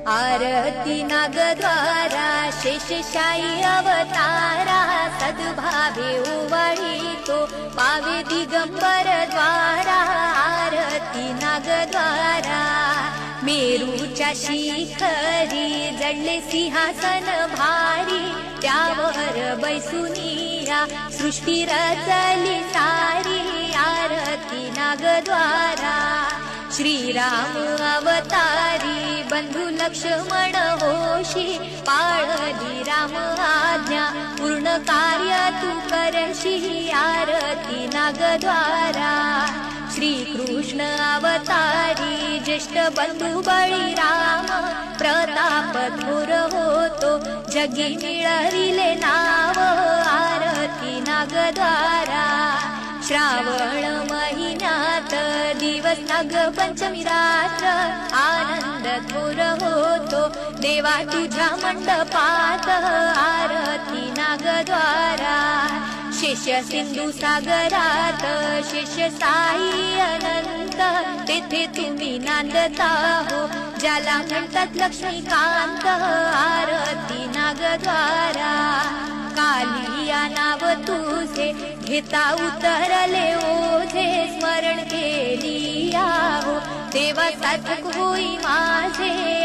आरती नागद्वारा शेषशायी अवतारा सद्भावे ओवाळीतो पावे दिगंबर द्वारा। आरती नागद्वारा मेरूच्या शिखरी जडले सिंहासन भारी, त्यावर बैसुनिया सृष्टी रचली सारी। आरती नागद्वारा श्रीराम अवतारी बंधु लक्ष्मण होशी, पाळली राम आज्ञा पूर्ण कार्य तू करशी। आरती नागद्वारा श्रीकृष्ण अवतारी ज्येष्ठ बंधु बळीराम, प्रताप थोर होतो जगी मिळविले नाव। आरती नागद्वारा श्रावण महिन्यात दिवस नागपंचमी रात्र, आनंद थोर होतो देवा तुझ्या मंडपात। आरती नागद्वारा शेष सिंधू सागरात शेष साई अनंत, तेथे तुम्ही नांदता हो ज्याला म्हणतात लक्ष्मीकांत। आरती नागद्वारा कालिया नाव तुझे घेता उतरले ओझे, स्मरण केली आहो देवा सार्थक होई माझे।